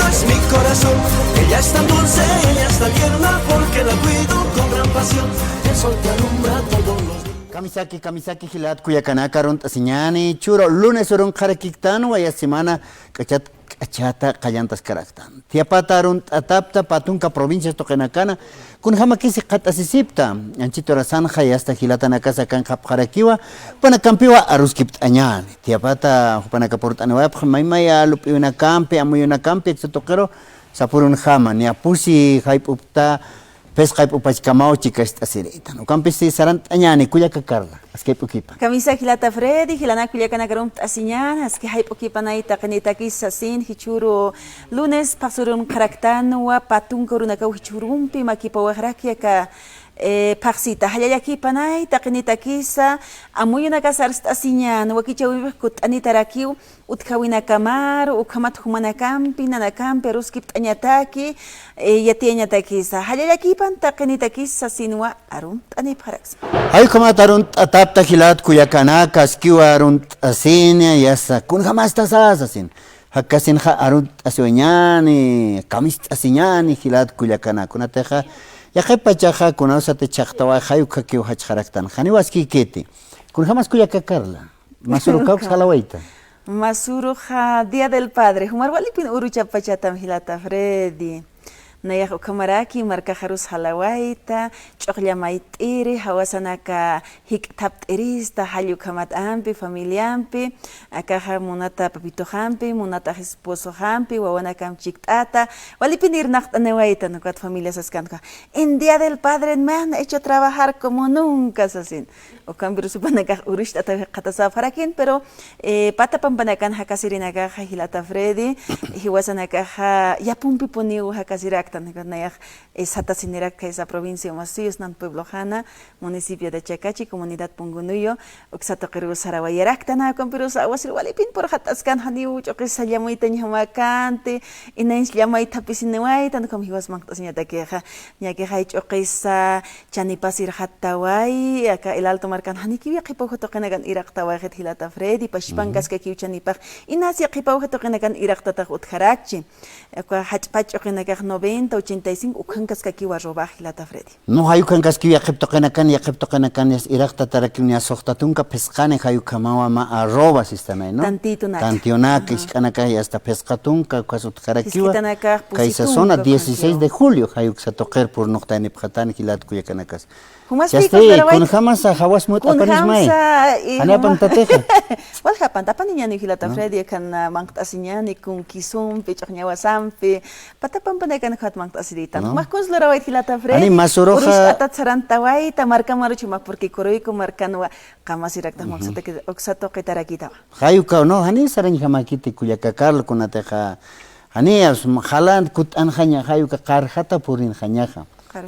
es mi corazón. Ella es tan dulce, ella es tan tierna, porque la cuido con gran pasión. El sol te alumbra todos los días. Kamisaki hilat kuyakanaka runt asiñani churo lunes urun karakiktan waya semana kachata kallantas karaktan tiapata runt atapta patunka provincia tokenakana kun hamakisi qatasisipta anchito rasanja y hasta hilatana casa kan kapkarakiwa pana kampiwa aruskipt añani tiapata pana kaportanawa maimaya lupiuna kampe amuyuna kampe tokero sapurun hama ni apusi haipupta pesca upachkamao chicas asirita no campisi sarant añani kuya kakarla aske pukipa Camisa hilata Freddy hilana kuya kanagarum asiñan aske hay pukipa naita kanita kisasin hichuru lunes pasurun karaktanwa patun koruna ka hichurumpi makipa wahrakia ka paxita hayayaki panay taqnita kisa amuyuna kasarst asiñan wakichawi kut anita rakiu utkawina kamar ukamat humana kampi nana kampi ruskip anyataki yatienya takisa hayayaki pan taqnita kisa sinwa arun ani parax ay kamat arun atapta hilat kuyakana kaskiwa arun asinya yasa kun jamás tasas asin hakasin ha arun asoñani kamis asiñani hilat kuyakana kunateja ya pachaja con esa te chactaba hayuka que hach karaktan hani waski kete kun jamás kuya kakarla masuru kau salawaita masuru ha dia del padre humar walipin urucha pachatam hilata Freddy naya kamaraki marka harus halawaita chokля maitiri hawasanaka hik tapterista halyu kamat ampi familiampi akaha munata papito hampi munata esposo hampi wawana kam chiktata walipin irnacht anewaita no kat familias askanka en día del padre me han hecho trabajar como nunca sasin o cambio supanaka urishta qatasa farakin pero pata pampanakan hakasirinaga hilata Freddy hiwasanaka ya pumpi poniu hakasirak Tanaganayak es Hatasinera, que es la provincia de Masuyos, Nan Pueblo Jana, municipio de Chacachi, comunidad Pungunuyo, Oxato Queru Sarawayarak, Tana, Compirusa, Wasir Walipin por Hataskan, Haniu, Chokis Yamuita, Yamakante, Inens Yamaita Pisinewai, Tan como Hivas Mantas Yatakeja, Yakeja, Chokisa, Chanipasir Hatawai, acá el Alto Marcan, Haniki, Kipojo Tokenagan Irak Tawai, Hilata Freddy, Pashpangas, que Kiuchanipach, Inasia Kipojo Tokenagan Irak Tatakut Harachi, Hachpach Okenagan 90, 85, Ukankas Kakiwa Robaj, Hilata Freddy. No hay Ukankas Kiwa Keptokenakan, Yakeptokenakan, es Irak Tatarakinia Sohtatunka, Pescane, Hayukamawa, ma arroba sistema, ¿no? Tantitunaka. Tantionaka, Iskanaka, y hasta Pescatunka, Kasutarakiwa, Kaisa zona 16 de julio, Hayuksatoker por Nochtani Pjatan, Hilat Kuyakanakas. Ya estoy, con jamás a Hawas Mut Apanismai. Anapan Tateja. Wal Hapan, Tapanian y Hilata Freddy, can Mangtasiñani, con Kisum, Pichonyawa Sampi, Patapan Panekan Hat Mangtasirita. Más Conslora White Hilata Freddy. Ani Masuroja. Atatsarantawai, Tamarca Maruchuma, porque Coroico Marcanua, Kamasirakta Moxate, Oxato Ketarakita. Hayuka, no, Hani Saran Hamakiti, Kuyakakarl, con Ateja. Hani, Halan, Kut Anjanya, Hayuka Karjata Purin Hanyaja.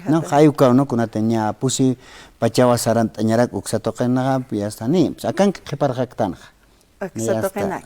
No, hayuka no kuna tenya pusi pachawa sarant anyarak uksatokenaga piastani. Akan keparjaktan.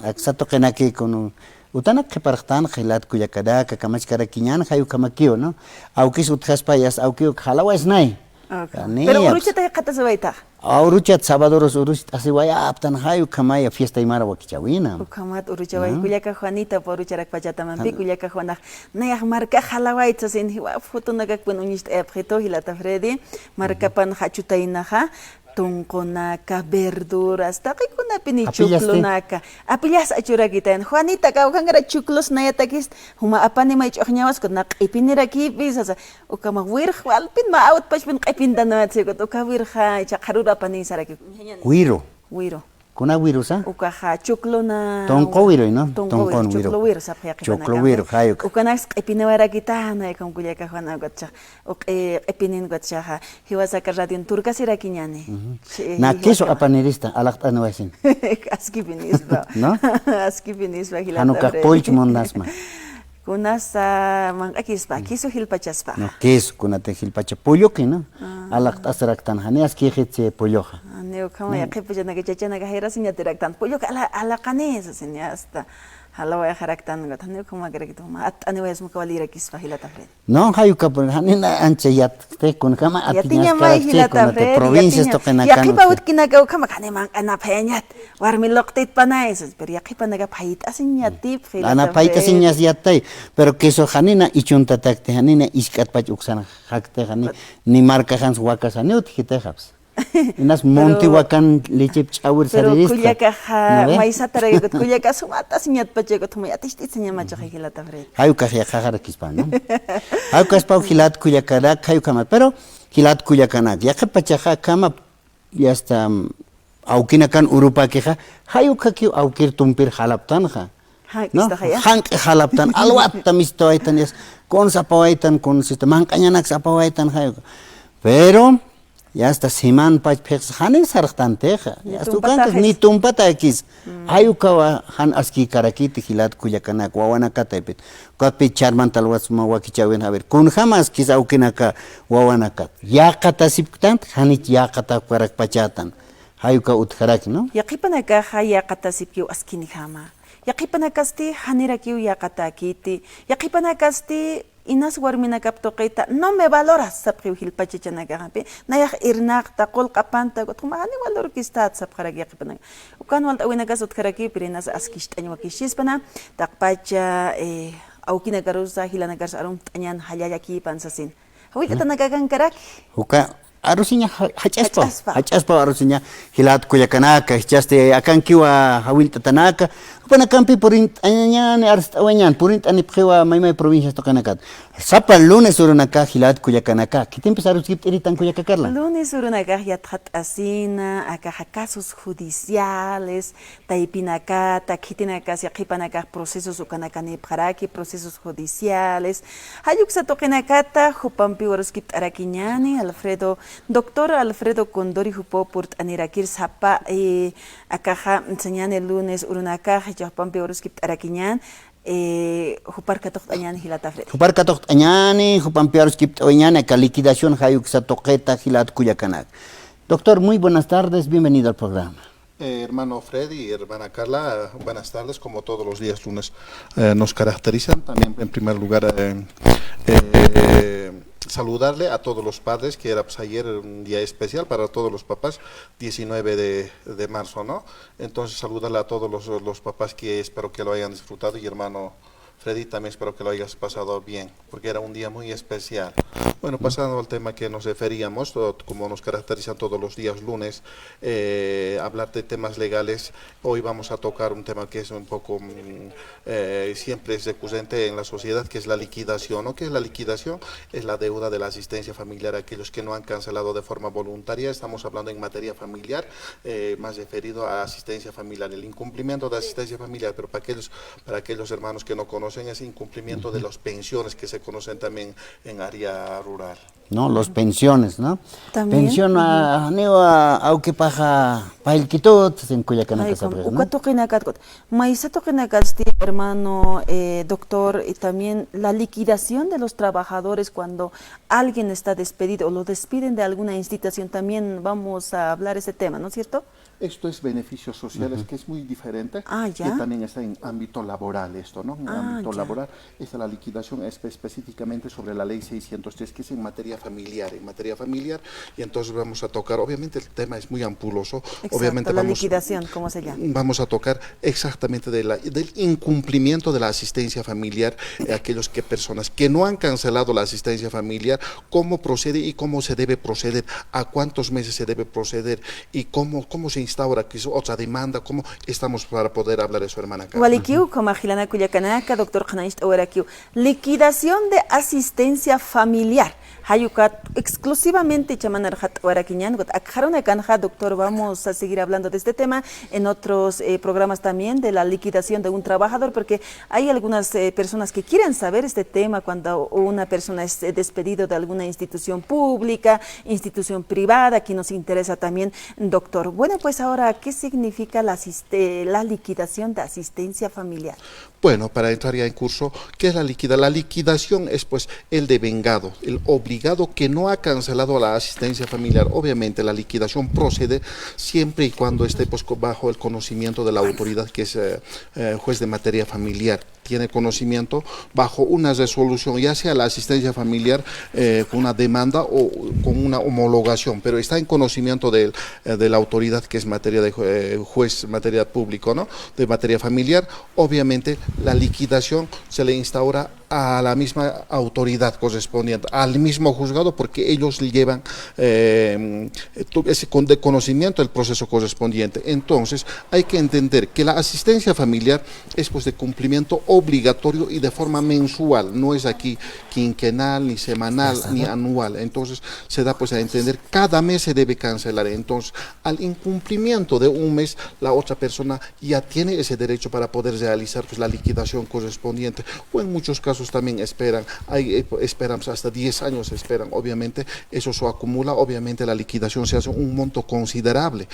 Aksatokenaki kun utanak keparjaktan khilat kuyakada kakamach karakinyan hayuka makio no. Aukis utkhaspa yas aukio khalawa isnai. Pero uruchat ay katasawaita. Uruchat sabadoros uruchat asiwaya aptan hayuka maya fiesta imara wakichawina. Ukamat uruchawai kuyaka Juanita por ucharak pachataman pi kuyaka Juanak. Nayah marka halawaita sin hiwa foto nagakpun unist epjeto Hilata Freddy marka pan hachutainaja. Tungkonaka, verduras, takikuna pinichuklonaka. Apillas achurakitan. Juanita, kaukangara chuklos na yatakis, humaapani may choknyawas ko nak ipiniraki sa ukama wirh walpin maawat pashpin kaipindan na sigot ukawirha chakarura pani saraki. Wiro. Kuna wiro sa? Ukaha chuklo na Tongko wiro no? Tongko wiro sa payaki. Chuklo wiro hayuk. Ukanas ipinawara kita na ikam kuyaka Juana gotcha. Ipinin gotcha ha. Hiwasa ka radio turka sirakinyane. Na keso apanirista alakt anwasin. Aski binisba. No? Aski binisba Hilata. Hanuka polch mondasma. Kunasa mang akispa kiso hilpachaspa. No keso kunate hilpacha pollo que no. Alakt asraktan hani aski hitse polloja. Taneo kama ya kipa jana que chachana que hera sin ya directan. Pollo que a la canesa sin ya hasta. Hala voy a jaractan que taneo como que que toma. Taneo es muy cabalera que está hilata Fred. No, hayu kapur hanina anche yat te con kama Ya tiña atiñas mai karakter hilata con te Fred. provincias to kena Ya kan. kipa ut kina que kama kane mang ana peñat. Warmi loktit panais. Pero ya kipa naga paita sin ya tip hilata. Ana paita sinyas yatai, pero que so hanina ichunta takte hanina iskat pach uksana hakte hani ni marca hans wakas aniut hite haps. Inas monti wakan lechip chawur pero sarirista. kuya kaha maisa taragot kuya ka sumata sinyat pachegot tuma atishti sinya macho hilata Fred. Hayu kahya khagara kispan, ¿no? Hayu kaspau hilat kuya karak hayu kamat, pero hilat kuya kanak. Ya pachaja kama ya está aukina kan urupa keja hayu kakiu aukir tumpir halaptan ha. No, hank halaptan alwat tamisto aitan es con sapawaitan con sistema kanyanak sapawaitan hayu. Pero ya hasta siman pach pex hanin sartan teja. Ya estukan ni tumpata kis. Hayu kawa han aski karakiti hilat kuya kanak wawana katepit. Kapi charman talwas ma wakichawen haber. Kun hamas kis aukina ka wawana kat. Ya kata siptant hanit ya kata karak pachatan. Hayu ka utkarak, no? Yaqipana ka haya kata sipkiu askini hama. Yaqipana kasti hanira kiu ya kata kiti. Yaqipana kasti inas warmina kapto qita no me valoras sapqiu hilpachichana gapi. Nayaq irnaqta qolqapanta gutuma hani valor kistat sapqarak yaqipana. Ukan walta wina kasut karaki pirinas askishtañ wakishispana taqpacha aukina garusa hilana gars arum tañan hayayaki pansasin. Hawikata nagagan karak. Huka arusinya hachaspa arusinya hilat kuya kanaka hichaste akan kiwa hawilta tanaka upana kampi purint anyanya arst awanyan purint ani phewa maymay provincias to kanakat sapa lunes urunaka hilat kuya kanaka kitim pesarus kip iritan kuya kakarla lunes urunaka yathat asina aka casos judiciales taipinaka takitinaka siqipanaka procesos ukanakani pharaki procesos judiciales hayuksa to kanakata hupampi warus kip arakiñani Alfredo Doctor Alfredo Condori Jupo Purt Anirakir Sapa Akaja enseñan el lunes Urunaka Japan Peoruskip Araquiñan Jupar Katok Añan Hilatafre. Jupar Katok Añani, Jupan Peoruskip Añan, aka liquidación Hayuk Satoqueta Hilat Cuyacanac. Doctor, muy buenas tardes, bienvenido al programa. Hermano Freddy y hermana Carla, buenas tardes, como todos los días lunes nos caracterizan. También en primer lugar saludarle a todos los padres, que era pues, ayer un día especial para todos los papás, 19 de marzo, ¿no? Entonces saludarle a todos los papás que espero que lo hayan disfrutado y hermano Freddy también espero que lo hayas pasado bien, porque era un día muy especial. Bueno, pasando al tema que nos referíamos, como nos caracterizan todos los días lunes, hablar de temas legales. Hoy vamos a tocar un tema que es un poco, siempre es recurrente en la sociedad, que es la liquidación, ¿no? ¿Qué es la liquidación? Es la deuda de la asistencia familiar a aquellos que no han cancelado de forma voluntaria. Estamos hablando en materia familiar, más referido a asistencia familiar, el incumplimiento de asistencia familiar, pero para aquellos hermanos que no conocen ese incumplimiento de las pensiones que se conocen también en área rural. No, los pensiones, ¿no? También. Pensión a aunque paja el quito en Cuyacanaca sabres, ¿no? Hermano doctor, y también la liquidación de los trabajadores cuando alguien está despedido o lo despiden de alguna institución, también vamos a hablar ese tema, ¿no es cierto? Esto es beneficios sociales, que es muy diferente, ¿ya? que también está en ámbito laboral esto, ¿no? En ámbito laboral, esta la liquidación es específicamente sobre la ley 603, que es en materia familiar, y entonces vamos a tocar, obviamente el tema es muy ampuloso, exacto, obviamente la liquidación, ¿cómo se llama? Vamos a tocar exactamente del incumplimiento de la asistencia familiar, aquellos personas que no han cancelado la asistencia familiar, cómo procede y cómo se debe proceder, a cuántos meses se debe proceder y cómo se instaura que es otra demanda, cómo estamos para poder hablar de su hermana Carla. Walikiu, como Gilana Cuyacanaka, doctor Janaist Oerakiu, liquidación de asistencia familiar. Hayukat exclusivamente Chamanarhat Oeraquiñan, Akharona Kanja, doctor, vamos a seguir hablando de este tema en otros programas también de la liquidación de un trabajador, porque hay algunas personas que quieren saber este tema cuando una persona es despedido de alguna institución pública, institución privada, que nos interesa también, doctor. Bueno, pues es ahora, ¿qué significa la liquidación de asistencia familiar? Bueno, para entrar ya en curso, ¿qué es la liquidación? La liquidación es pues el devengado, el obligado que no ha cancelado la asistencia familiar. Obviamente la liquidación procede siempre y cuando esté pues bajo el conocimiento de la autoridad que es juez de materia familiar. Tiene conocimiento bajo una resolución, ya sea la asistencia familiar con una demanda o con una homologación, pero está en conocimiento de la autoridad que es materia de juez, materia público, ¿no? De materia familiar. Obviamente la liquidación se le instaura a la misma autoridad correspondiente, al mismo juzgado, porque ellos llevan ese de conocimiento del proceso correspondiente. Entonces hay que entender que la asistencia familiar es pues de cumplimiento obligatorio y de forma mensual, no es aquí quinquenal, ni semanal, ni anual. Entonces se da pues a entender, cada mes se debe cancelar. Entonces al incumplimiento de un mes, la otra persona ya tiene ese derecho para poder realizar pues la liquidación correspondiente, o en muchos casos también esperan hasta 10 años esperan. Obviamente eso se acumula, obviamente la liquidación se hace un monto considerable,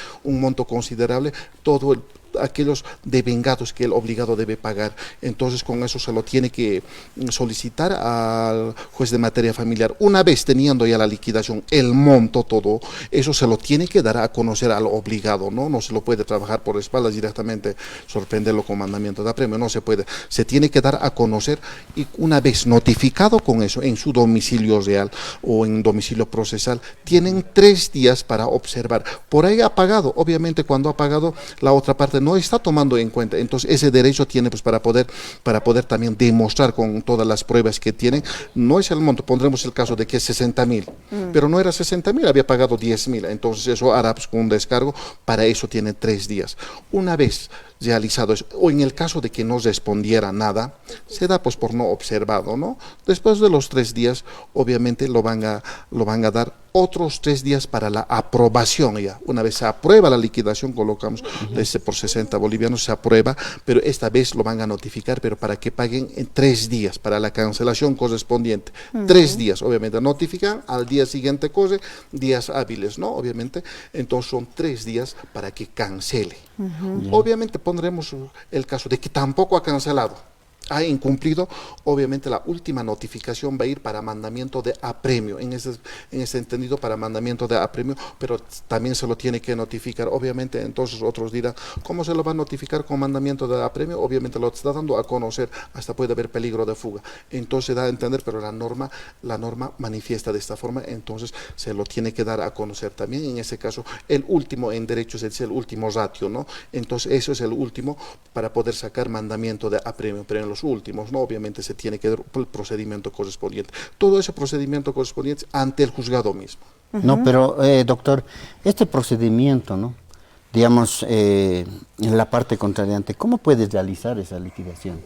todo aquellos devengados que el obligado debe pagar. Entonces con eso se lo tiene que solicitar al juez de materia familiar. Una vez teniendo ya la liquidación, el monto, todo eso se lo tiene que dar a conocer al obligado, no se lo puede trabajar por espaldas directamente, sorprenderlo con mandamiento de apremio, no se puede, se tiene que dar a conocer, y una vez notificado con eso en su domicilio real o en domicilio procesal, tienen 3 días para observar. Por ahí ha pagado, obviamente cuando ha pagado la otra parte no está tomando en cuenta, entonces ese derecho tiene pues para poder también demostrar con todas las pruebas que tienen. No es el monto, pondremos el caso de que es 60,000, pero no era 60,000, había pagado 10,000, entonces eso hará pues con un descargo. Para eso tiene 3 días. Una vez realizado eso, o en el caso de que no respondiera nada, se da pues por no observado, ¿no? Después de los 3 días, obviamente lo van a dar otros 3 días para la aprobación ya. Una vez se aprueba la liquidación, colocamos por 60 bolivianos, se aprueba, pero esta vez lo van a notificar, pero para que paguen en 3 días, para la cancelación correspondiente. 3 días, obviamente, notifican, al día siguiente corre, días hábiles, ¿no? Obviamente, entonces son 3 días para que cancele. Obviamente pondremos el caso de que tampoco ha cancelado, ha incumplido, obviamente la última notificación va a ir para mandamiento de apremio, en ese entendido, para mandamiento de apremio, pero también se lo tiene que notificar. Obviamente entonces otros dirán, ¿cómo se lo va a notificar con mandamiento de apremio? Obviamente lo está dando a conocer, hasta puede haber peligro de fuga, entonces da a entender, pero la norma manifiesta de esta forma, entonces se lo tiene que dar a conocer también. En ese caso el último en derechos es el último ratio, ¿no? Entonces eso es el último para poder sacar mandamiento de apremio, pero en los últimos, ¿no? Obviamente se tiene que dar el procedimiento correspondiente. Todo ese procedimiento correspondiente ante el juzgado mismo. No, pero doctor, este procedimiento, ¿no? Digamos, en la parte contrariante, ¿cómo puedes realizar esa liquidación?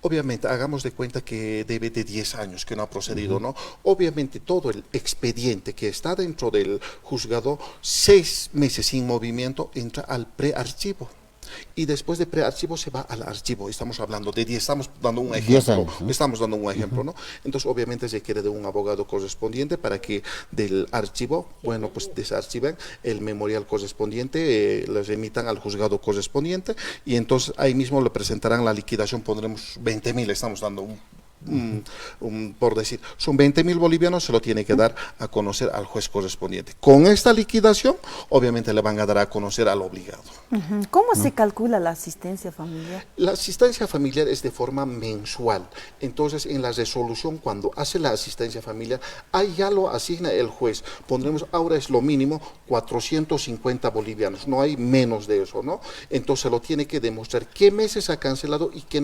Obviamente, hagamos de cuenta que debe de 10 años que no ha procedido, ¿no? Obviamente, todo el expediente que está dentro del juzgado, 6 meses sin movimiento, entra al prearchivo. Y después de prearchivo se va al archivo. Estamos hablando de 10, estamos dando un ejemplo. Estamos dando un ejemplo, ¿no? Entonces, obviamente, se requiere de un abogado correspondiente para que del archivo, bueno, pues desarchiven el memorial correspondiente, le remitan al juzgado correspondiente, y entonces ahí mismo le presentarán la liquidación. Pondremos 20,000, estamos dando por decir, son 20,000 bolivianos, se lo tiene que dar a conocer al juez correspondiente. Con esta liquidación, obviamente le van a dar a conocer al obligado. ¿Cómo se calcula la asistencia familiar? La asistencia familiar es de forma mensual. Entonces, en la resolución, cuando hace la asistencia familiar, ahí ya lo asigna el juez. Pondremos, ahora es lo mínimo, 450 bolivianos. No hay menos de eso, ¿no? Entonces, se lo tiene que demostrar qué meses ha cancelado y qué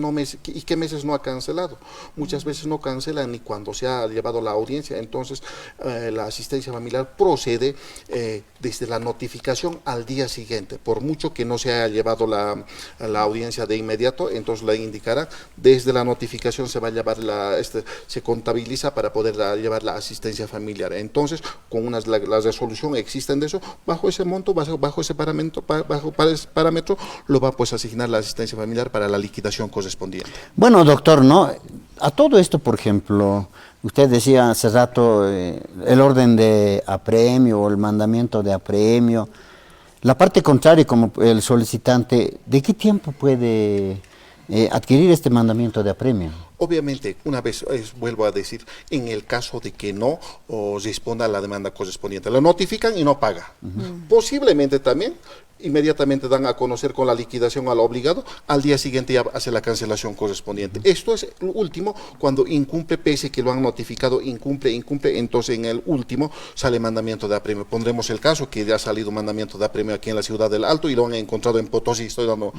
meses no ha cancelado. Muchas veces no cancelan ni cuando se ha llevado la audiencia. Entonces, la asistencia familiar procede desde la notificación al día siguiente. Por mucho que no se haya llevado la audiencia de inmediato, entonces le indicará, desde la notificación se va a llevar se contabiliza para poder llevar la asistencia familiar. Entonces, con la resolución existen de eso, bajo ese monto, bajo ese parámetro, lo va pues a asignar la asistencia familiar para la liquidación correspondiente. Bueno, doctor, ¿no? A todo esto, por ejemplo, usted decía hace rato el orden de apremio o el mandamiento de apremio. La parte contraria, como el solicitante, ¿de qué tiempo puede adquirir este mandamiento de apremio? Obviamente, una vez, vuelvo a decir, en el caso de que no responda a la demanda correspondiente, lo notifican y no paga. Posiblemente también, inmediatamente dan a conocer con la liquidación al obligado, al día siguiente ya hace la cancelación correspondiente. Esto es lo último, cuando incumple, pese que lo han notificado, incumple, entonces en el último sale mandamiento de apremio. Pondremos el caso que ya ha salido mandamiento de apremio aquí en la ciudad del Alto y lo han encontrado en Potosí, estoy dando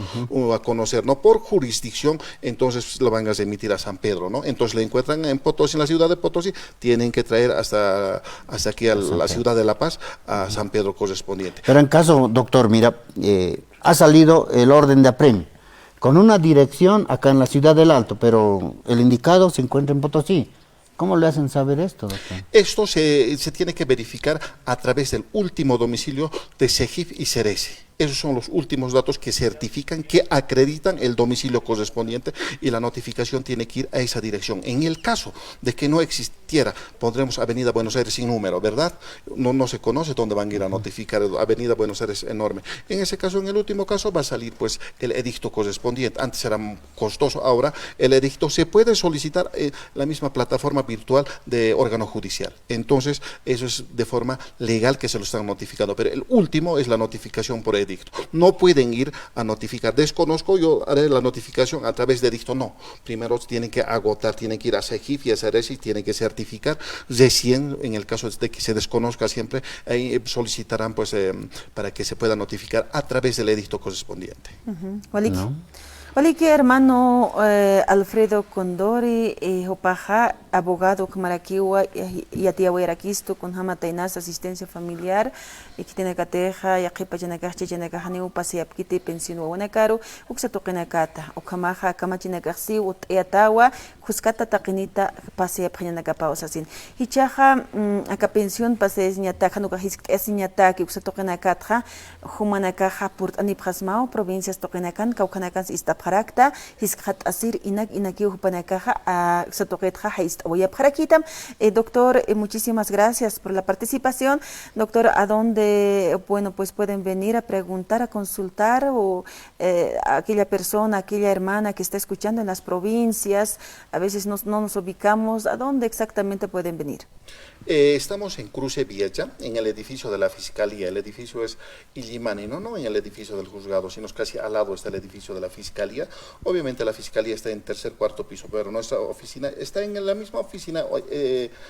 a conocer, ¿no? Por jurisdicción, entonces lo van a remitir a San Pedro, ¿no? Entonces le encuentran en Potosí, en la ciudad de Potosí, tienen que traer hasta aquí a la ciudad de La Paz, a San Pedro correspondiente. Pero en caso, doctor, mira, ha salido el orden de apremio con una dirección acá en la ciudad del Alto, pero el indicado se encuentra en Potosí. ¿Cómo le hacen saber esto, doctor? Esto se tiene que verificar a través del último domicilio de CEGIF y CERESE. Esos son los últimos datos que certifican, que acreditan el domicilio correspondiente y la notificación tiene que ir a esa dirección. En el caso de que no existiera, pondremos Avenida Buenos Aires sin número, ¿verdad? No se conoce dónde van a ir a notificar, Avenida Buenos Aires enorme. En ese caso, en el último caso, va a salir pues el edicto correspondiente. Antes era costoso, ahora el edicto se puede solicitar en la misma plataforma virtual de órgano judicial. Entonces, eso es de forma legal que se lo están notificando, pero el último es la notificación por edicto. No pueden ir a notificar, desconozco, yo haré la notificación a través de edicto, no. Primero tienen que agotar, tienen que ir a CEGIF y a CERESI, tienen que certificar. Recién, en el caso de que se desconozca siempre, ahí solicitarán pues para que se pueda notificar a través del edicto correspondiente. Waliki hermano Alfredo Condori, Jopaja, abogado Kamarakiwa, Yatiawerakisto, con Hamatainas, asistencia familiar, y que tiene cateja, Yakipa Yanakachi, Yanakahani, Upasiapkiti, pensión o Wanakaru, Uxatokenakata, Okamaja, Kamachinakasi, Utiatawa, Kuskata Takinita, Pasiap Yanakapa, Osasin. Hichaja, acá pensión, pases Nyataka, Nukahisk, Esinyataki, Uxatokenakata, Humanakaja, Purt Aniprasmao, provincias Tokenakan, Kaukanakan, Istapharakta, Hiskat Asir, Inaki, Upanakaja, Xatoquetja, Haist. Doctor, muchísimas gracias por la participación. Doctor, ¿a dónde pues pueden venir a preguntar, a consultar o a aquella persona, aquella hermana que está escuchando en las provincias? A veces no nos ubicamos. ¿A dónde exactamente pueden venir? Estamos en Cruce Vieja, en el edificio de la Fiscalía. El edificio es Illimani, no en el edificio del juzgado, sino casi al lado está el edificio de la Fiscalía. Obviamente la Fiscalía está en tercer, cuarto piso, pero nuestra oficina está en la misma oficina,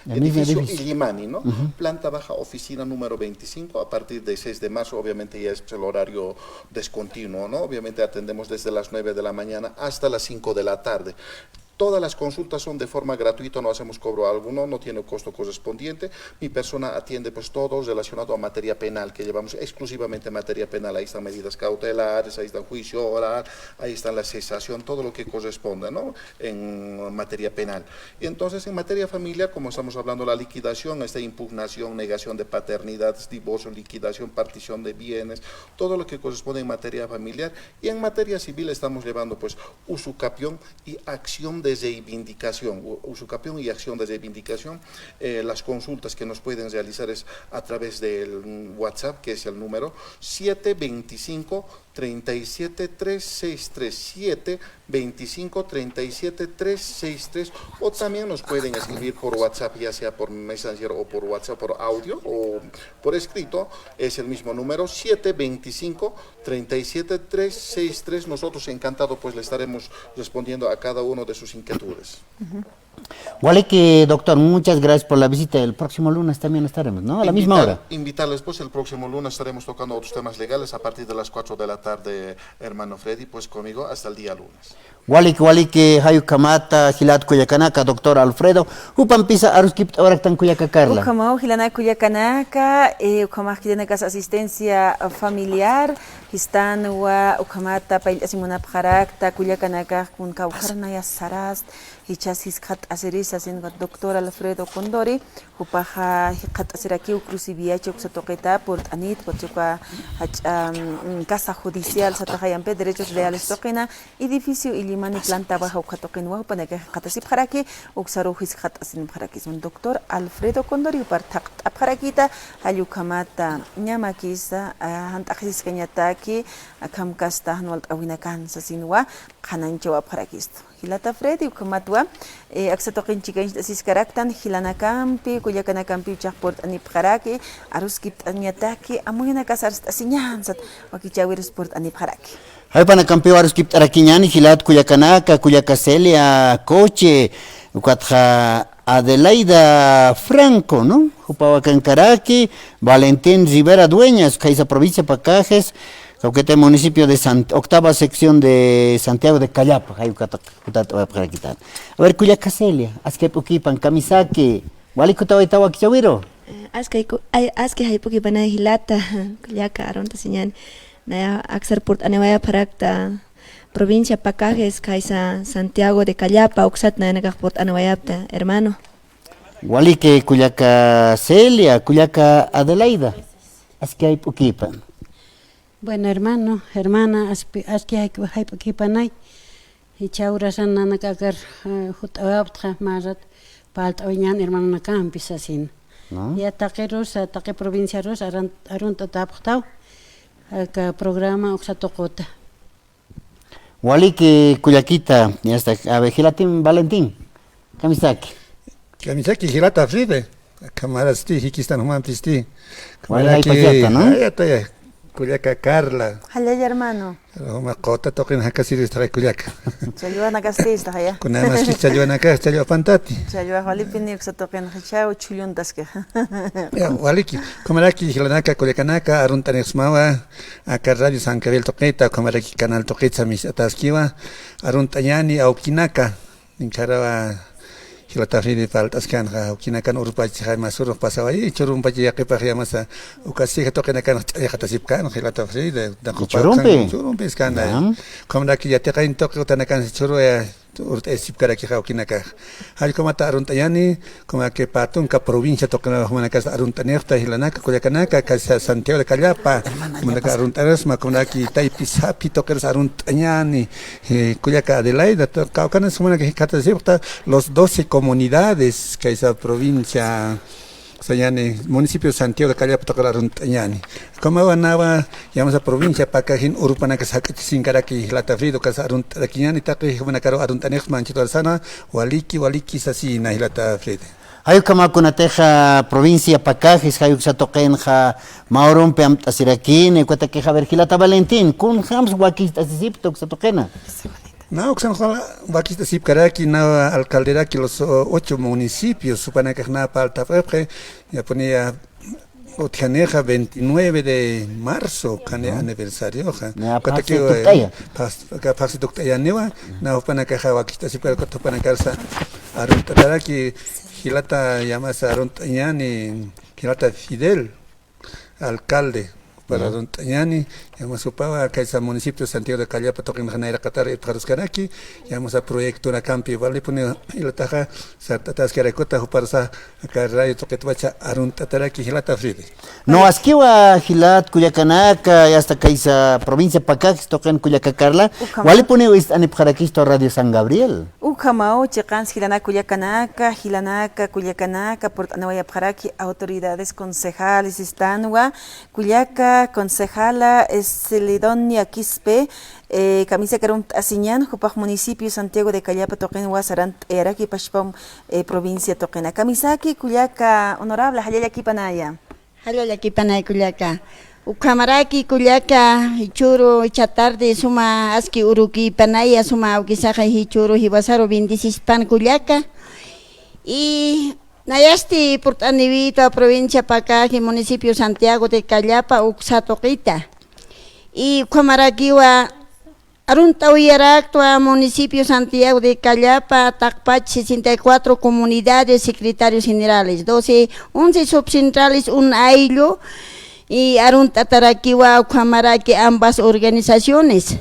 edificio Illimani, ¿no? Planta baja, oficina número 25, a partir del 6 de marzo, obviamente ya es el horario descontinuo, ¿no? Obviamente atendemos desde las 9 de la mañana hasta las 5 de la tarde. Todas las consultas son de forma gratuita, no hacemos cobro alguno, no tiene costo correspondiente. Mi persona atiende pues todo relacionado a materia penal, que llevamos exclusivamente materia penal. Ahí están medidas cautelares, ahí está juicio oral, ahí está la cesación, todo lo que corresponda, ¿no? En materia penal. Y entonces en materia familiar, como estamos hablando, la liquidación, esta impugnación, negación de paternidad, divorcio, liquidación, partición de bienes, todo lo que corresponde en materia familiar. Y en materia civil estamos llevando pues usucapión y acción de reivindicación, usucapión y acción de reivindicación. Las consultas que nos pueden realizar es a través del WhatsApp, que es el número 725-37-363, 725-37-363, o también nos pueden escribir por WhatsApp, ya sea por Messenger o por WhatsApp, por audio o por escrito, es el mismo número, 725-37-363. Nosotros encantados pues le estaremos respondiendo a cada uno de sus inquietudes. Waliki, doctor, muchas gracias por la visita. El próximo lunes también estaremos, ¿no? A la misma hora. Invitarles, pues el próximo lunes estaremos tocando otros temas legales a partir de las 4 de la tarde, hermano Freddy, pues conmigo hasta el día lunes. Waliki, Hayu Kamata, Hilat Kuyakanaka, doctor Alfredo, Upan Pisa, Aruskip, ahora están Kuyakakarla. Ukamau, Hilana Kuyakanaka, Ukamah Kidenakas asistencia familiar, Histanua, Ukamata, Pail Simona Parakta, Kuyakanaka, kun Kaukarnaya Sarast, Hichasis Kat Aserisa, doctor Alfredo Condori, Upaha Kat Aseraki, Cruciviacho, Xatoqueta, Port Anit, Pochuca, Casa Judía. judicial satajayampe derechos reales toqina edificio ilimani planta baja ukatoqinwa panaka qatasip qaraki uksarujis qatasin qarakis un doctor Alfredo Condori par taqapqarakita ayukamata ñamakisa hantaqis kañataki akamkasta hanwal awinakansa sinwa qananchawa qarakisto hilata Freddy ukamatwa aksatoqinchikañ asis karaktan hilanakampi kuyakanakampi uchaqport anipqaraki aruskipt'añataki amuyna kasarsta asiñansat wakichawir sport anipqaraki hay pana campeón aruskip araquiñani hilat kuyakanaka kuyakacelia coche ukatja Adelaida Franco, ¿no? Jupahuacancaraqui, Valentín Rivera Dueñas, Caiza Provincia Pacajes, Cauquete municipio de octava sección de Santiago de Callapa, a ver, Cuyacacelia, Azque Puquipan, Kamisaki, Walikutawaitawa Kichawiro. Azque Haipuquipana Hilata, Cuyaca, Aronta Señan, Naya Axar Port Anewaya Paracta. Provincia Pacajes, Caiza Santiago de Callapa, Oxat Nanagaport Anawayapta, hermano. Wali que Cuyaca Celia, Cuyaca Adelaida, Azque hay Puquipan. Bueno, hermana, Azque hay Puquipanay, y Chaura San Nanakagar, Jutawaptra, Marat, Palt Oñan, hermano Nakam, Pisasin. Y ataqueros, ataque provincia Ros, Arunta Taptau, el programa Oxatocota. Wali que Cuyaquita, ya está, a ver, Gilatín Valentín, Kamisaki. Kamisaki Gilata Fride, Camaras Ti, Hikistan Humantis Ti. Wali hay paqueta, ¿no? Cuyaca Carla. Hallay hermano. Roma Cota toquen Hakasiris trae Cuyaca. Challuana Castista, ya. Con nada más que Challuana Cas, Challu Pantati. Challuana Walipini, Xatoquen Hachao, Chulyundaske. Waliki, Comaraki, Hilanaka, Cuyacanaka, Aruntanexmawa, Acarradio San Cabel Toqueta, Comaraki Canal Toqueta, Mis Ataskiwa, Aruntayani, Aukinaka, Nincarawa. Hilatafri de faltas kan Aukinaka Urupachi Masuro pasaba y Churumpachi Yakipa Masa, Ukasi Tokenakan Yatasipkan, Hilatafri de Churumpe Skanda, Comaraki Yateka Tokyo Tanakan Churua. Esipkaraki Aukinaka. Hay como Aruntayani, como que Patunca provincia toca una casa Aruntanefta, Hilanaka, Cuyacanaka, Casa Santiago de Callapa, como la Aruntaresma, como aquí Taipisapi, Tokers Aruntayani, Cuyaca Adelaida, Caucanas, como que Catasipta, los 12 comunidades que esa provincia. Sayane, municipio de Santiago de Callapa, Tocaruntayani. Como vanaba, llamamos a provincia, Pacajin, Urupana, que Sincaraki, Latafrido, Casaruntaquiani, Taki, Juanacaro, Aruntanex, Manchito Alzana, Waliki, Sasina, Latafride. Hay como Cunateja, provincia Pacajes, hay Uxatoquenja, Mauron, Asiraquín, Cuataqueja, Vergilata Valentín, Kun Hams, Wakis, Asisipto, Uxatoquena. No, Oxan Juan, Bakista Sipkaraki, na alcalderaki, los 8 municipios, Supanacajna, Paltafrepe, ya ponía Otianeja 29 de marzo, cane aniversario, Paxi Doctaya Neva, na Opanacaja, Bakista Sipkaraka, Topanacarsa, Aruntaraki, Gilata, llamas Aruntayani, Gilata Fidel, alcalde. Para Aruntayani, llamamos a Pava, que es el municipio de Santiago de Callapa, Toquín Janaira Qatar y Paruscaraki, llamamos a proyecto una campi, vale, pone la taja, Sartatas Carecota, Juparsa, Carrayo, Toquetwacha, Aruntataraki, Gilata Fride. No, Asquiwa, Gilat, Cuyacanaka, y hasta Caiza, provincia Pacajes, tocan Cuyacacarla, vale, pone Anipjaraquisto Radio San Gabriel. Ukamao, Checans, Gilanaka, Cuyacanaka, Portanawaya Paraki, autoridades concejales, Estanua, Cuyaca, concejala Celidonia Quispe, Camisa Carunt Asiñan, Jupaj municipio Santiago de Callapa, Toquen Huasarant, Eraki, Pashpam, provincia Toquena. Camisaki, Cuyaca, honorable, Hayayaki Panaya. Hayayaki Panay, Cuyaca. Ucamaraki, Cuyaca, Hichuro, Chatarde, Suma, Aski Uruki, Panaya, Suma, Ukisaja, Hichuro, Hibasaro, Vindisispan, Cuyaca. Y Nayasti, Portanivita, provincia Pacaje, municipio Santiago de Callapa, Uxatoquita. Y Camaraquiwa, Aruntahuiaractua, municipio Santiago de Callapa, Tacpach, 64 comunidades, secretarios generales, 11 subcentrales, un ailo, y Aruntataraquiwa, Ucamaraqui, ambas organizaciones.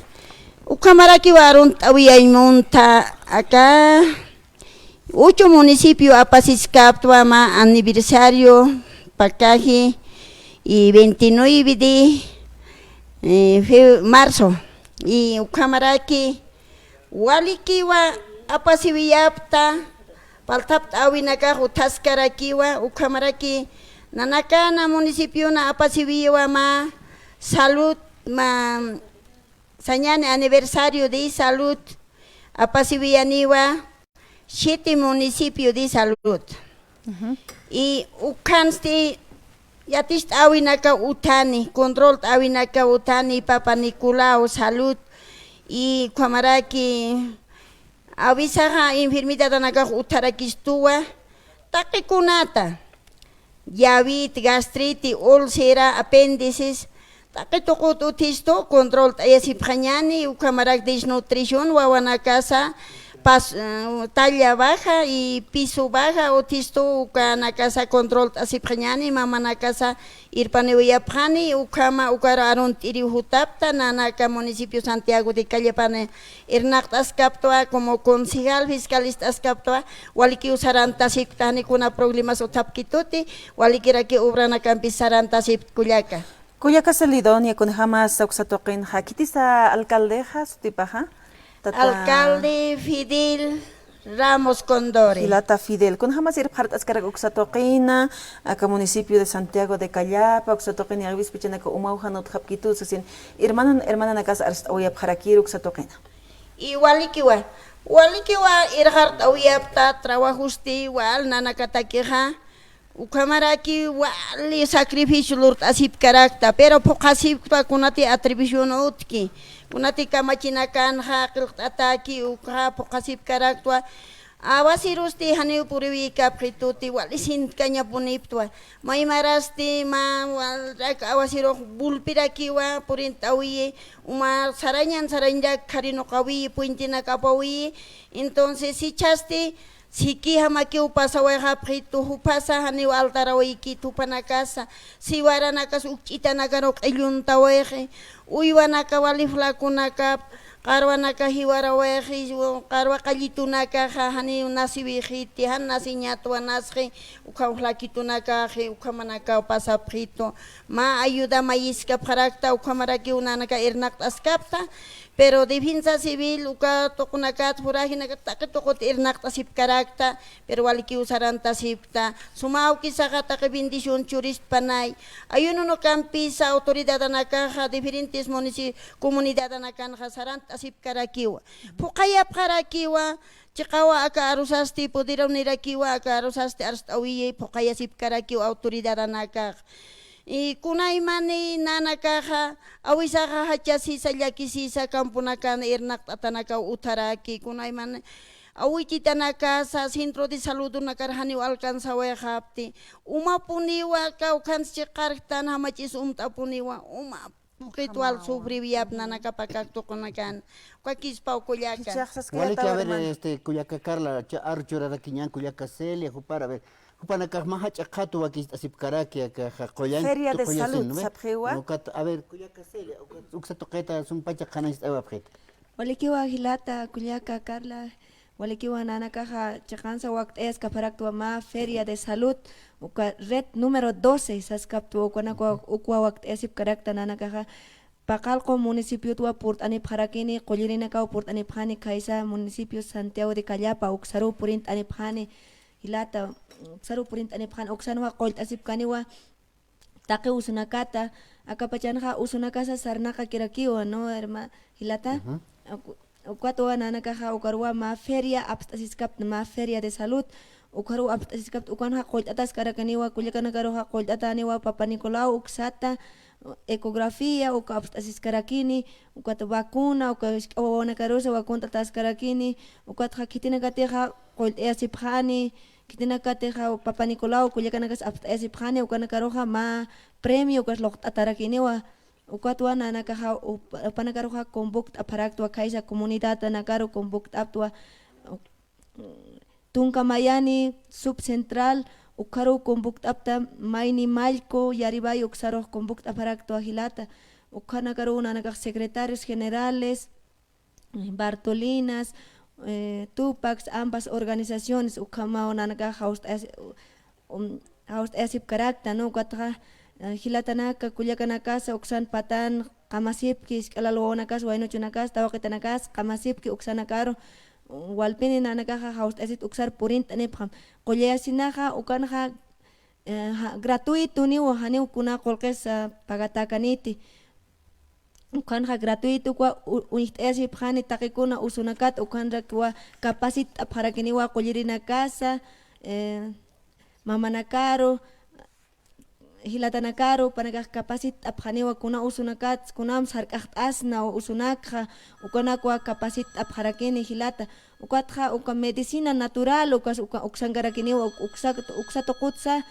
Ucamaraquiwa, Aruntahuiaimonta, acá. 8 municipios Apasiscaptuama, aniversario, Pacaje, y 29 de marzo y ukamaraki walikiwa apasiwiyapta paltapta awinaka utaskarakiwa ukamaraki nanakana municipio na apasiwiwa ma salud ma sañane aniversario de salud apasiwianiwa 7 municipio de salud y ukansti yatis awinaka utani control awinaka utani Papa Nicolau salud y kamaraki avisaja enfermedad anaka utarakistua takikunata diabetes gastritis úlcera apéndices takitokut utisto control ayasipjañani ukamarak desnutrición wawanakasa talla baja y piso baja utisto ukana casa control asipjañani mamana casa irpanewiyapjani ukama ukara arunt irihutapta nanaka municipio Santiago de Callapane irnakt askaptoa como concejal fiscalista askaptoa waliki usaranta siptani kuna problemas utapkituti walikiraki ubrana campi saranta sip kuyaka Salidonia con jamás uxatoqin hakitisa alcaldeja sutipaja alcalde Fidel Ramos Condore. Hilata Fidel. Con jamás ir part ascarag uxatoqina, acá municipio de Santiago de Callapa, uxatoqina y avis pichana ko umaujanot hapkitu, sin hermana na casa arst oyap harakir uxatoqina. Y walikiwa irhart oyapta trabajusti igual nanakatakeja. Ukamaraki wali sacrificio lurt asip karakta, pero pokasip pa kunati atribution utki. Kunati kamachinakan ha ataki ukha pokasip karakta. Awasirusti hani puriwi kaprituti wali sin kanya puniptua. Mai marasti ma awasiro bulpiraki wa purintawi uma saranyan karino kawi puintina kapawi. Entonces si chasti Siki hamaki upasa weha pritu upasa hani altara wiki tupanakasa si waranakas ukita nakanok ilyunta wehe uywanaka waliflakunaka karwanaka hiwara wehe karwa kallitunaka hani nasibihiti han nasiñatwa nashe ukawlakitunaka ukamanaka upasa pritu ma ayuda mayiska parakta ukamaraki unanaka irnakt askapta pero defensa civil uka tokunakat furahina takitokot irnak tasip karakta pero waliki usaran tasipta sumau kisaka take bendición churist panay ayuno no campisa autoridad anakaja diferentes comunidad anakanja saran tasip karakiwa pukaya karakiwa chikawa aka arusasti podira unirakiwa aka arusasti arstawiye pukaya sip karakiwa autoridad anakaja y kunay mani nanakaja awisaja hachasisa llakisisa kampunakana irnak atanaka utaraki kunay mani awichitanaka sa centro de salud nakarhani alcanza wehapti uma puniwa kaukans chikartan hamachis puniwa uma ritual sobreviap nanaka pakakto konakan kwakis pau kuyaka wale que a ver kuyaka Carla archura da kiñan kuyaka Celia para ver Kupanaka maha chakatu wakis asip karaki ka qoyan Feria de salud sapjewa a ver kuyaka Celia uksatoqeta sun pacha qanas awapjet walikiwa hilata kuyaka Carla walikiwa nanakaja chakansa waqt es kaparaktua ma feria de salud uka red número 12 saskaptu konakwa ukwa waqt esip karakta nanakaja Pacalco municipio tua port anip harakini qolirina ka port anip hani kaisa municipio Santiago de Callapa uksaru purint anip hani hilata uksaru purint anip han uksanwa qolt asip kaniwa taqi usunakata akapachanha usunakasa sarnaka kirakiwa no herma hilata ukatwa nanakaja ukarwa ma feria abstasiskap ma feria de salud ukaru abstasiskap ukanha qolt atas karakaniwa kulikana karoha qolt ataniwa Papa Nicolau uksata ecografía o kapstasis karakini o kat vacuna o kawana karosa vacuna tas karakini o kat hakitina kateha qol esipkhani kitina kateha Papa Nicolau kulikana kas esipkhani o kana karoha ma premio kas lokt atarakini wa o kat wana nakaha o panakaroha convoct aparactua kaisa comunidad nakaro convoct aptua tunka mayani subcentral ukaru convoct apta maini malco yaribay uksaro convoct aparacto agilata ukana karuna naga secretarios generales Bartolinas Tupacs ambas organizaciones ukama naga host asip karakta no katra hilata naka kulyakana casa uksan patan qamasipki isk'alalwawaнаkas waynuchunakas tawaqitanakas qamasipki uksanakaro walpini nanakaja haust'asit uksar purinta nipqam qolleyasinaja ukanaja gratuito niwa haniw kuna qolqes pagatakaniti ukanja gratuito kwa unixt'esi pjani taqikuna usunakat ukanja kwa capacita pjarakiniwa qollerinakasa mamanakaro hilatanakaro panakaj capacita pjaniwa kuna usunakat kunam sark'ajt'asna usunakja ukanakwa capacita pjarakini hilata ukatja uka medicina natural ukas uksankarakiniwa uksa tuqutsa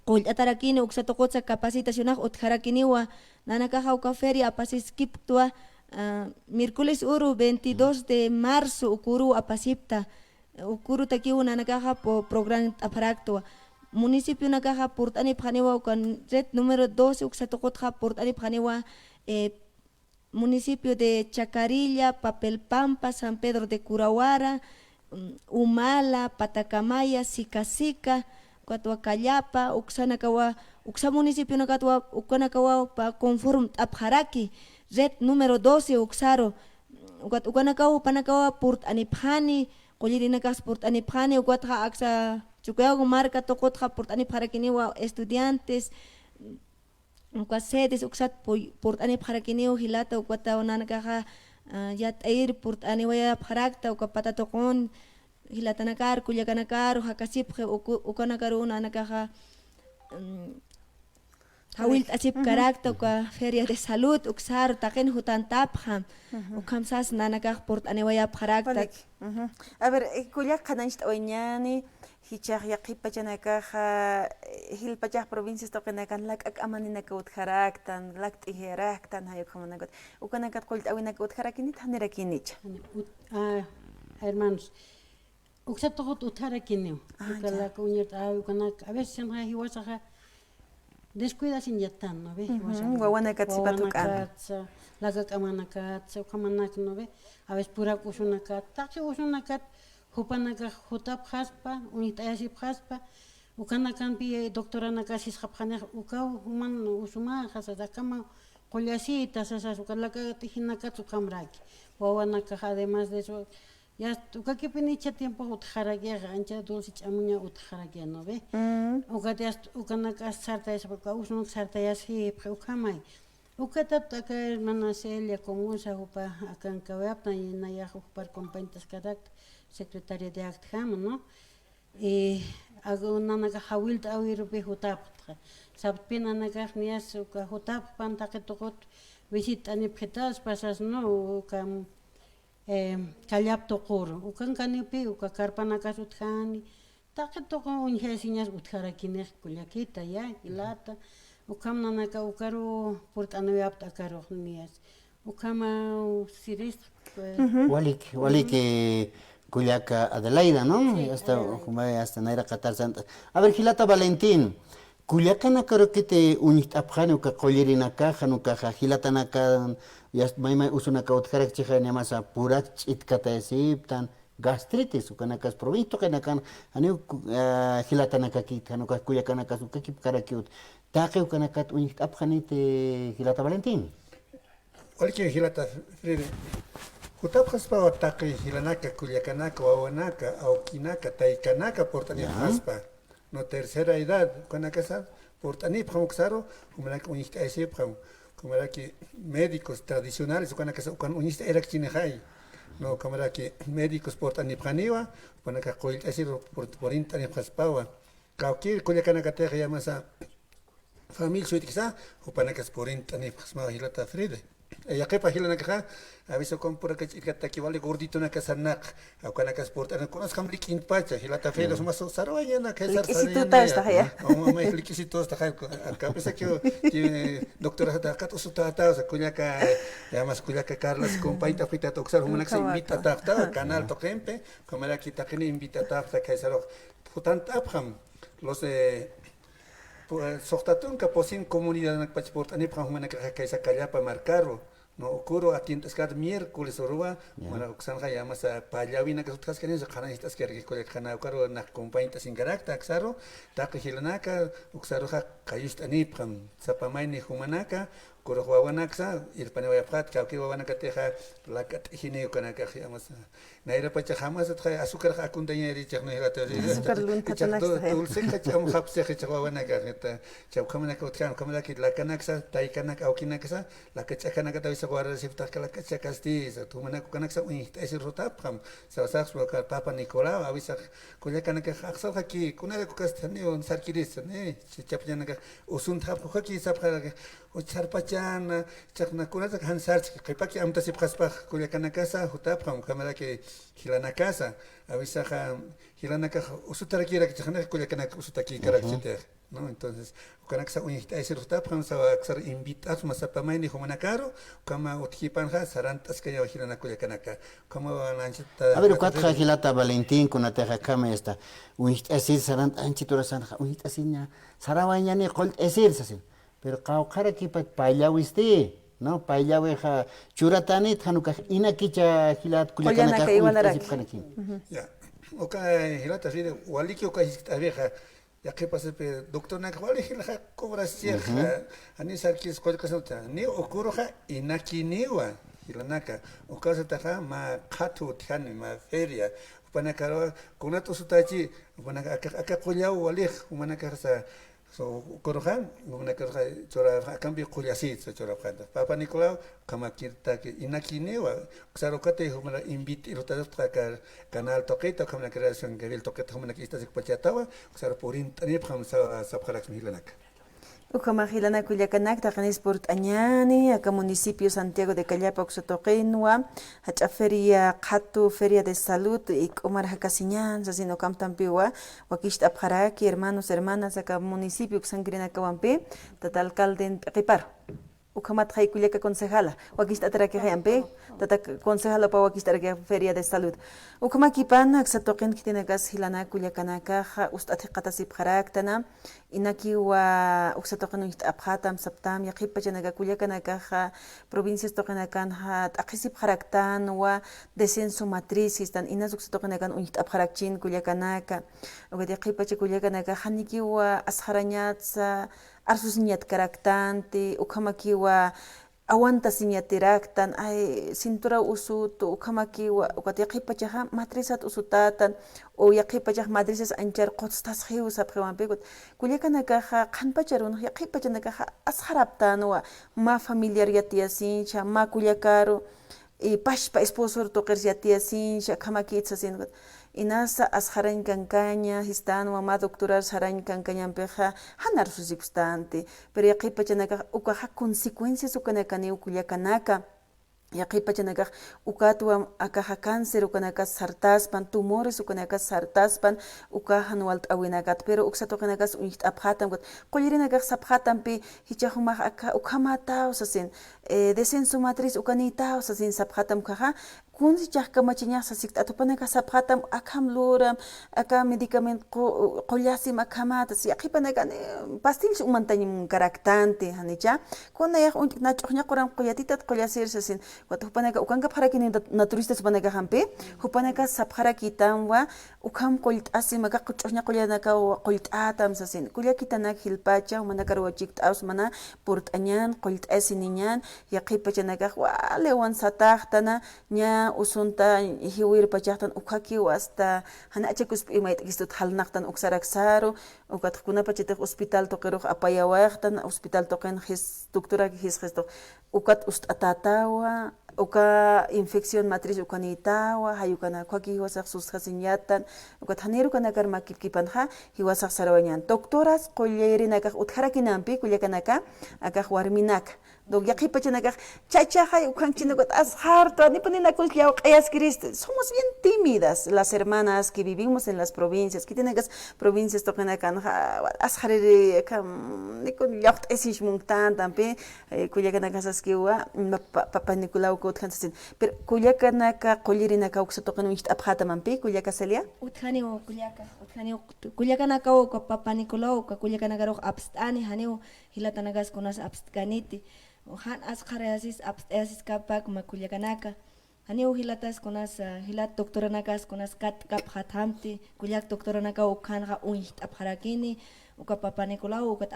qollatarakini uksa tuqutsa capacitacionaj utjarakiniwa nanakaja uka feria apasiskiptua miércoles uru 22 de marzo ukuru apasipta ukuru takiwa nanakaja programa aparactua municipio nakaja purt'ani pjaniwa ukan red número 12 uksa tuqutja purt'ani pjaniwa municipio de Chacarilla, Papelpampa, San Pedro de Curahuara, Humala, Patacamaya, Sica, Cuatua Callapa, Uxanakawa, Uxa municipio nakatwa Ukanakawa pa conform Abjaraki, red número 12 Uxaro, Ukanakawa Panakawa Purt Anipjani, Collirinakas Purt Anipjani, Uquatra Axa, Chuqueago Marca Tocotja Purt Anipjarakiniwa estudiantes, sedes uksat port ani pharakiniw hilata ukwata nanakaja yat air port ani waya pharakta ukapata tokon hilata nakar kulyakanakar hakasip ukanakaru nanakaja hawilt asip karakta uka feria de salud uksar taken hutan tapja ukamsas nanakaj port ani waya pharakta a ver kulyak qanancht oñani hichaq yaqipachanakaja hilpachaq provincias toqinakan lak'ak amaninaka utjaraktan lakt'ijeraktan hayukhamanakut ukanakat qulta awinaka utjarakinit hanirakinich hermanos uksatoqut utjarakiniw ukalaka uñata ukanaka a veces sanqa hiwasaqa descuida sin yatan no ve wawanakat sipatukan lagak amanakat ukamanak no ve a veces purak usunakat taqi usunakat hupanaka hutap haspa unitayasip haspa ukanakan pi doctora nakasis hapjanej ukaw human usuma hasadakama qollacita sasas ukalaka tijinakat ukamraki wawanaka además de eso ya ukakipinicha tiempo utjarakiaqa ancha dulce ch'amuña utjarakia no ve ukatias ukanaka sarta esa uka usunak sartayasi ukamay ukatata ka hermana Celia Comusa hupa akankaweapna yinaya hupar compañeras kadak secretaria de Actjam, ¿no? Agunanaga hawilta awirupi hutapqa. Sabpinanaga nias uka hutappan taqitoqut visita anipjetas pasas no ukam kallaptoqur. Ukan kanipi uka karpanakas utjani. Taqitoqu unjesiñas utjarakinej kullakita ya hilata. Ukam nanaka ukaru purt'anawiapta akaruq nias. Ukama siris Walik Culiaca Adelaida, ¿no? Sí, hasta Naira Qatar Santa. A ver, Gilata Valentín, Culiaca nakaro que te unit apjano ka collerina caja no caja Gilata naka ya maima usuna ka utjarak chiha nyamasa purak itkata siptan gastritis ukanakas provinto kanakan anu Gilata naka kit no ka Culiaca naka sukakip karakiut. Taqe ukanakat unit apjanite Gilata Valentín. Olike Gilata Frede. Hutapjas pa otaqi hilanaka kullakanaka wawanaka aukinaka taykanaka portani haspa no tercera edad kanakasa portani phamuksaro kumalaki unista ese pham kumalaki médicos tradicionales kanakasa ukan unista erakchinejai no kumalaki médicos portani phaniwa kanaka qoil ese porintani phaspawa kauki kullakanaka te llamasa familia suitkisa upanakas porintani phasma hilata Frede. Ya que pagila nakaja, a veces con pura que que vale gordito na kasanak, a kana ka sport, ana konas kamli kin pacha, hilata fedos mas saroya na ka saraya. O mai likisito sta ka ka pesa que doctora hata ka to suta ta sa kunya ka ya mas kunya ka Carlos compaita fita toxar humana que invita ta canal to kempe, como era que ta que invita ta ka saro putant abham los sohtatun ka posin comunidad nak passport ani pramana ka kaisa kallapa marcaro no ocurro aquí en cada miércoles orua mana uksanja llama sa pallawina ka sutkas kenes khana estas que ko khana ukaro nak compañita sin carácter aksaro ta que hilanaka uksaro ha kayust ani pram sapamai ni humanaka kuro wawanaksa irpane wayaphat kawki wawanakateja la katihine kanaka khiamas naira pacha jamas tra azúcar akundaña ri chakno hilata Azúcar lunta dulce kacham khapse khicha wawanaka neta chawkamana kotkan kamala kit la kanaksa taikanaka aukinaksa la kachakanaka tawisa guarda sifta kala kachakasti tumana kanaksa uih esi rotap kham sasax papa Nicolau avisa kuyakanaka aksal haki kunara kukastani on sarkiris ne chapyanaka usun thap haki sapkhara charpachan chakna kunata hansarch qipaki amta sipkhaspa kuyakanaka sa hutap kham kamala ke hilanakasa avisa hilanaka usutaraki chakna kuyakanaka usutaki karakchite no entonces kanaksa unita esir hutap kham sa aksar invitas masapamaini humanakaro kama utkipanha sarantas kaya hilanaka kuyakanaka kama lanchita a ver ukatja hilata Valentín kuna teja kama esta unita esir sarant anchitura sanja unita asinya sarawaña ni qol esir sasin pero qawqara kipat payawiste no payaweja churatani thanuka inakicha hilat kulikanaka ya oka hilata ride waliki oka abeja ya que pasa pe doctor nak wali hilha cobra sieja ani sarkis kolkasota ni okuroja inakiniwa hilanaka okasa taja ma khatu thani ma feria panakaro kunato sutachi panaka aka qolyau walih manaka sa so korojan manaka chora cambio qolyasi chora khanda papa Nicolau kama kirta que inakiniwa sarokate humana invite rotadota canal toqueta kama creación que el toqueta humana que está se pachatawa sar porin tani phamsa sabkharak mihlanak Ukamahilana Culiacanak, Taganisport Añani, acá municipio Santiago de Callapa, Oxotoquenua, Hachaferia, Katu, Feria de Salud, y Omar Hakasiñan, Sasino Camtampiwa, Wakist Abharaki, hermanas, acá municipio Xangrina Kawampe, Tata alcalde Reparo. Ukamat hay Culiaca concejala, Wakist Ataraki Rampe, Tata concejala para Wakist Feria de Salud. Ukamakipan, Axatoquen, Kitenagas, Hilana, Culiacanaka, Ustatikatasi Haraktana, Inakiwa, Uxatoquen, Abhatam, Saptam, Yakipa Janaga, Culiacanaka, provincias Tokenakan, Hat, Akisip Haraktan, Wa, Descenso Matriz, Istan, Inas Uxatokenakan, Unit Abharakchin, Culiacanaka, Ugayakipa Culiacanaka, Hanikiwa, Asharanyatsa, Arsusiñat Karaktante, Ukamakiwa, Aguanta siñatiraktan, ay cintura usut, ukamakiwa, ukatiyaqipachaja matrizat usutatan, o yaqipachaj matrizas anchar qotstas hiu sapqiwanpigut. Kuliakanakaja qanpacharun yaqipachanakaja asharaptanwa, ma familiar yatiyasincha, ma kuliakaru, y pashpa esposo toqers yatiyasincha, kamakitsasingut. Inasa asharan kankaña, histanwa ma doctorar saran kankaña peja, hanar susibstante, pero yaqipachanaka ukaja consecuencias ukanakani ukuliakanaka. Yaqipachanaka ukatwa akaja cáncer ukanaka sartaspan, tumores ukanaka sartaspan, ukajan walt awinakat, pero uksatokanaka unit abhatam got. Qollerinaka sabhatampi hichahumaj aka ukamata usasin, descenso matriz ukanita usasin sabhatam kaja. Kunsi chahkamachiña sasikta atupanaka sabhatam akam luram aka medicament qollasim akamata si aqipanaka pastillas umantañim karaktante hanicha kuna ya nach'uqña quran qoyatitat qollasir sasin watupanaka ukanka pharakini naturistas panaka hampe hupanaka sabharakitanwa ukam qollt'asim aka qch'uqña qollanaka qollt'atam sasin kullakitanak hilpacha manaka rawachiktaus mana purt'añan qollt'asiniñan yaqipachanaka walewan sataqtana ña usunta hiwir pachatan ukaki hasta hanachakus imait gistut halnaqtan uksaraksaro ukatkuna pachitaq hospital toqeruq apayawaqtan hospital toqen his doctora his gesto ukat ustatatawa uka infección matriz ukanitawa hayukana kwaki hiwasaq susqasiñatan ukat haniru kana karma kipkipanja hiwasaq sarawañan doctoras qollerinakaq utharakinampi kullakanaka akaq warminak do yaqipachanakaq chachahay ukanchinakuq asharto nipaninakus yaw q'ayaskriste somos bien tímidas las hermanas que vivimos en las provincias que tienen provincias toqanakan ashariri kam nikun yaw q'aysish muntan tampi kullakanaka saskiwa papa Nicolau kutkansasin pero kullakanaka qollerinaka uksatoqan wixta abhatamanpi kullaka Celia uthani o kullakanaka o papa Nicolau kullakanaka abstani hani hilatanagas kunas abstganiti han asqarasis abstasis kapak makullakanaka Hani hilatas konas hilat doctora nakas konas kat kap hathamti kulyak doctora naka ukhanqa unhit apharakini uka papa Nicolau ukat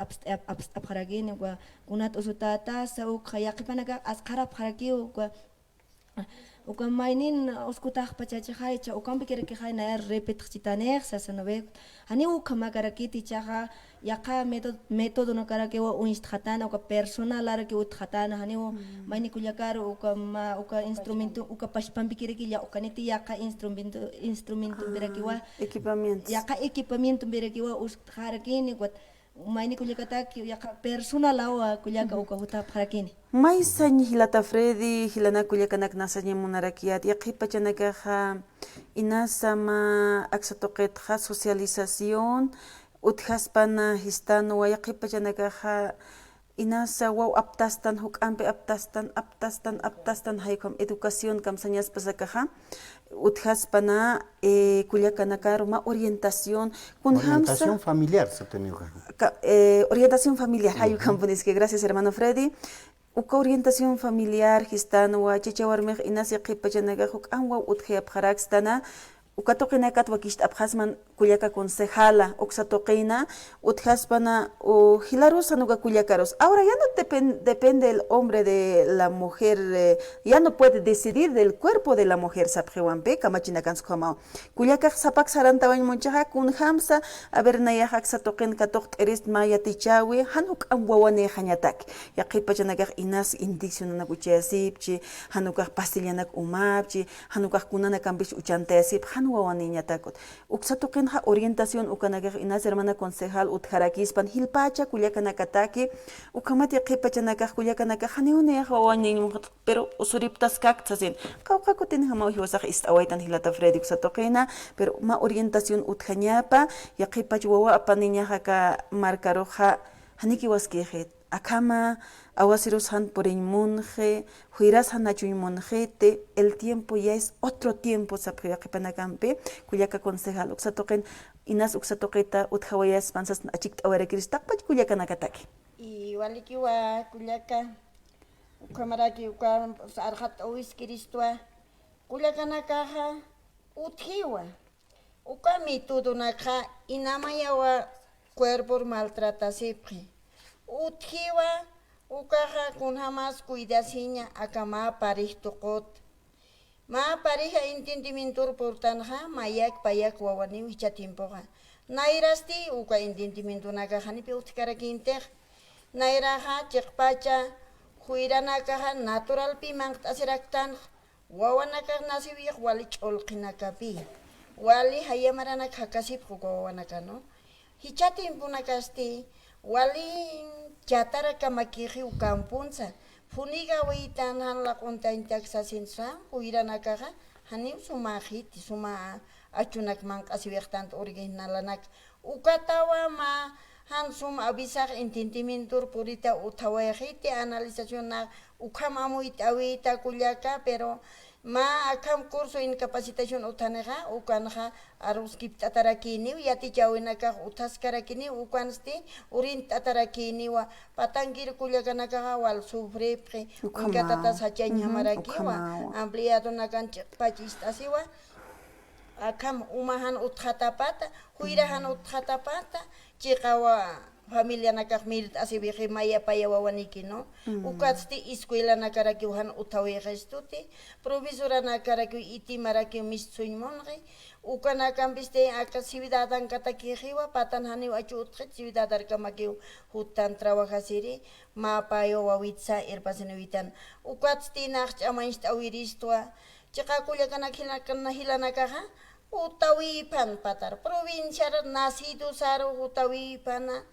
apharagini uka kunat usutata sa uka yaqipanaka asqara apharaki uka mainin uskutaq pachachaqay cha ukampi kirikhay na repetichitanex sasanobe hani uka makarakiti chaqa yaqa método no karakewa unisthatana uka personal araki uthatana hani maini kullakar uka instrumento uka pashpampi kiriki ya uka niti yaqa instrumento birakiwa Equipamientos. yaqa equipamiento birakiwa usharakini wat maini kullakataki yaqa personal awa kullaka uka huta pharakini May sañi hilata Freddy, hilana kullakanak nasañi munarakiat, yaqipachanakaja inasama aksatoqetja socialización, uthaspana histano yaqipachanakaja inasa waw aptastan huk'ampi aptastan haykom educación kamsañas pasakaja uthaspana kullakanakaru ma orientación kun Orientación familiar se tenía. orientación familiar hayu kampunis que gracias hermano Freddy. Uka orientación familiar histanwa chichawarmej inasi qipachanaga huk anwa utkhayap kharaxtana uka toqinakat wakisht abkhasman kullaka concejala uksa toqina uthaspana o hilarosa nuga kullakaros. Ahora ya no depende el hombre de la mujer, ya no puede decidir del cuerpo de la mujer sapjewanpe kamachinakansko kamao. Kullakaq sapak sarantawan munchaja kun hamsa a ver nayahak sa toqin katoq erist maya tichawi hanuk amwawane hañatak. Yaqipachanakaq inas indiccionana kuchasipchi hanukaq pastillanak umapchi hanukaq kunana kampish uchantayasip hanuwawani ñatakut. Uksa toqinja orientación ukanakaq inas hermana concejal utjarakispan hilpacha kullakanakataki ukamati qipachanakaq kullakanakaq haniunayaq wawani pero usuriptas kaktasin qawqakutin hamaw hiwasaq istawaytan hilata Freddy uksa toqina pero ma orientación utjañapa yaqipach wawa apaniñaqa marcaroja haniki waskijit akama awasiros han por inmunje huiras han monjete el tiempo ya es otro tiempo sapja qipanakampe kullaka concejal uksa toqin inas uksa toqita uthawayas pansas achik awara kristaqpach kullaka nakataki y walikiwa kullaka ukamaraki uka arhat awis kristwa kullaka nakaja uthiwa ukami tudunaka inamayawa cuerpo maltratasipri uthiwa ukaja kun hamas cuidasiña akama parihtuqut ma pareja entendimiento portanja mayak payak wawani wicha tiempoja nairasti uka entendimiento nakajani pe utkarakintej nairaja chiqpacha huiranakaja natural pimang asiraktan wawanaka nasibiq wali ch'olqinakapi wali hayamaranak hakasip wawanaka no hicha tiempo nakasti wali chatara kamakiji ukampunsa funiga weitan han la kontaintak sasinsa huiranakaja hani sumajiti suma achunak mang asiwektant originalanak ukatawa ma han sum abisak entendimiento purita utawajiti analización na ukamamuit awita kullaka pero ma akam curso en capacitación utanaja ukanaja aruskip tatarakini yati chawinaka utaskarakini ukansti urin tatarakini wa patangir kullakanaka wal sufrepre ukatata sachaña marakiwa ampliado nakan pachistasiwa akam umahan uthatapata huirahan uthatapata chiqawa familia nakak milit asibiji maya payawawaniki no ukatsti escuela nakaraki uhan utawigestuti provisora nakaraki iti maraki missuñmonri ukanakampiste akasividadan katakijiwa patan hani wachu utqit sividadar kamaki hutan trabajasiri ma payawawitsa irpasinovitan ukatsti nach'amanchta awiristwa chiqakullakanak hilanakaja utawipan patar provincia nacido saro utawipana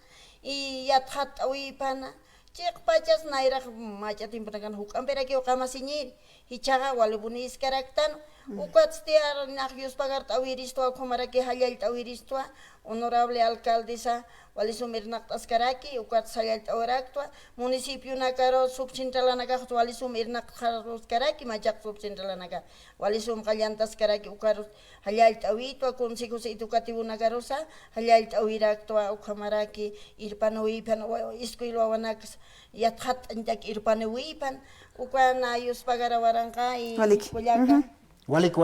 y yathat awipana chiqpachas nairaq machatin panakan huk amperaki uqamasiñir hichaqa walibunis karaktan Ucuatstear Nagios Pagart Awiristua, Comaraki Hayalt Awiristua, honorable alcaldesa, Walisumir Naktaskaraki, Ucuat Sayalt Oractua, municipio Nakaro, subcintralanaga, Walisumir Nakharoskaraki, Majak subcintralanaga, Walisum Kalyantaskaraki, Ucarus, Hayalt Awitua, Consejos Educativo Nagarosa, Hayalt Awiractua, Ucamaraki, Irpanoipan, Isquiloanax, Yathat and Jack Irpanoipan, Ucana Yus Pagarawaranca y Cuyaca. Walik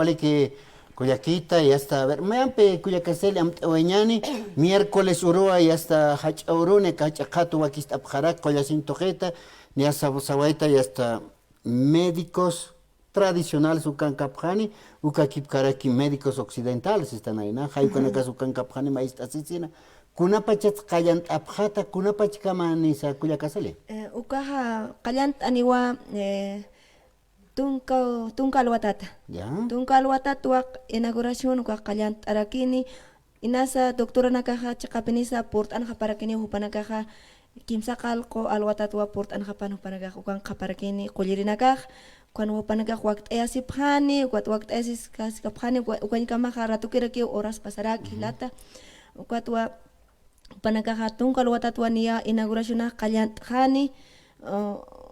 Cuyaquita y hasta a ver, meampe Cuyacaseli amteoñani, miércoles urua y hasta hachaurune cachacatu wakista abjarak coyacintojeta, ni hasta bosawaita y hasta médicos tradicionales ukan kapjani, ukakipkaraki médicos occidentales están ahí, ¿no? Hayukanacas ukan kapjani maísta sisina. Kunapachat kayant abjata, kunapachkamanisa Cuyacaseli. Ukaha kayant aniwa Tunka alwatata. Ya. Tunka alwatata inauguración uka kaliant arakini inasa doktora nakaha chakapinisa port an kaparakini hupanakaha kimsa kalko alwatata port an kapan hupanakah ukan kaparakini kulirinakah kan hupanakah wakt ayasipani wakt asis kaskapani ukan kamaha ratu kira-kira oras pasaraki lata ukatwa hupanakaha tunka alwatata niya inauguración kaliant hani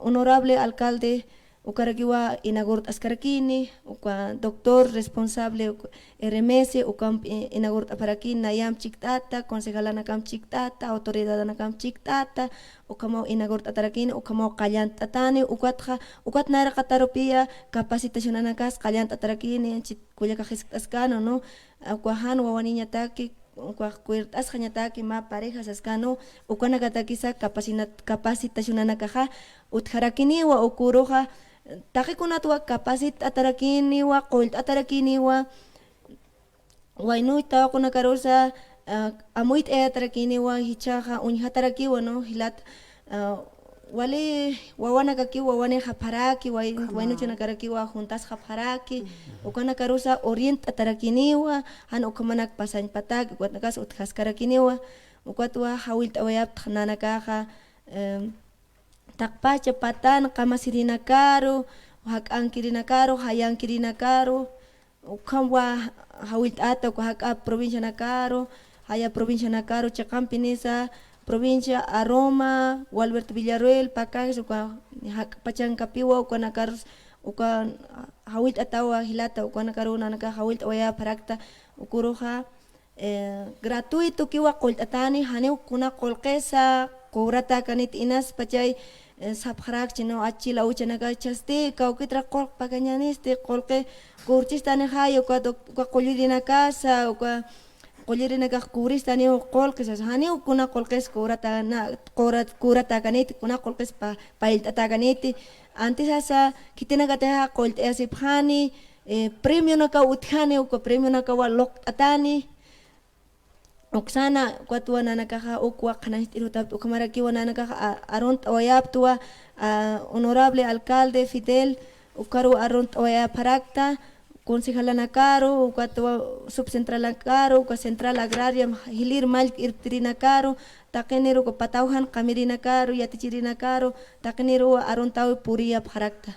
honorable alcalde Ukarakiwa inagurt askarakini, uka doctor responsable RMS, ukam inagurt aparakini nayam chiktata, konsejalana kam chiktata, autoridadana kam chiktata, ukamo inagurt atarakini, ukamo kalyant atani, ukat naira kataropia, capacitación anakas kalyant atarakini, chit kuya kajiskano, no, ukuahan wawaninya taki, ukuakuirtas hanyataki ma parejas askano, ukanaгаtakisa capacitación anakaha, utharakini wa ukuroha Taki kunatwa kapasit atarakini wa kolt atarakini wa wainu tawa kuna karosa amuit atarakini wa hichaha unhataraki wa no hilat wale wawana kaki wawane haparaki wainu chuna karaki wa juntas haparaki ukana karosa orient atarakini wa han ukamanak pasan patak watnakas uthas karakini wa ukatwa hawilt awayap thananakaha takpa cepatan kamasirina karo hak angkirina karo hayang kirina karo ukamwa hawit ata ko hak provincia na karo haya provincia na karo chakampinesa provincia Aroma Walbert Villarroel Pacas uka hak pacang kapiwa uka na karo uka hawit atawa hilata uka na karo na naka hawit waya parakta ukuroha gratuito kiwa koltatani hane kuna kolkesa kurata kanit inas pacay sabharak chino achila uchanaga chaste kaukitra kol paganyaniste kolke kurchistane hayo ka kolirina casa ka kolirina ka kuristane kolke hani kuna kolkes kurata na kurata kanit kuna kolkes pailta kanit antes asa kitina gata kolt asipani premio na ka uthane ka premio na ka walok atani Oksana kuatwa nanakaha ukwa kanahit irutab ukamarakiwa nanakaha aront awayaptua honorable alcalde Fidel ukaru aront awaya parakta concejala nakaro kuatwa subcentral nakaro uka central agraria hilir mal irtirina karo takenero ko patauhan kamirina karo yatichirina karo takenero arontawi puria parakta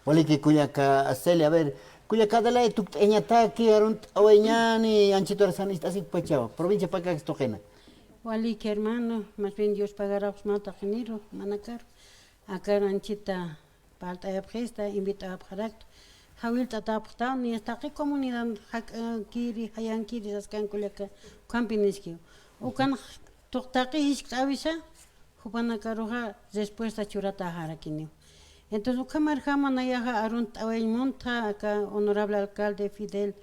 Walik kuyaka aseli a ver Kuya cada la tu eñata que arunt aweñani anchito arsanista así pachao provincia paca estojena Wali que hermano más bien Dios pagará mata genero manacar acá anchita parta ya presta invita a parakto hawil tatapta ni esta que comunidad kiri hayan kiri askan kulaka campiniski ukan toqtaqi isk avisa hubana karoha respuesta churata harakini Entonces, Ucamarjama Nayaja Arunt Awaymonta, acá, honorable alcalde Fidel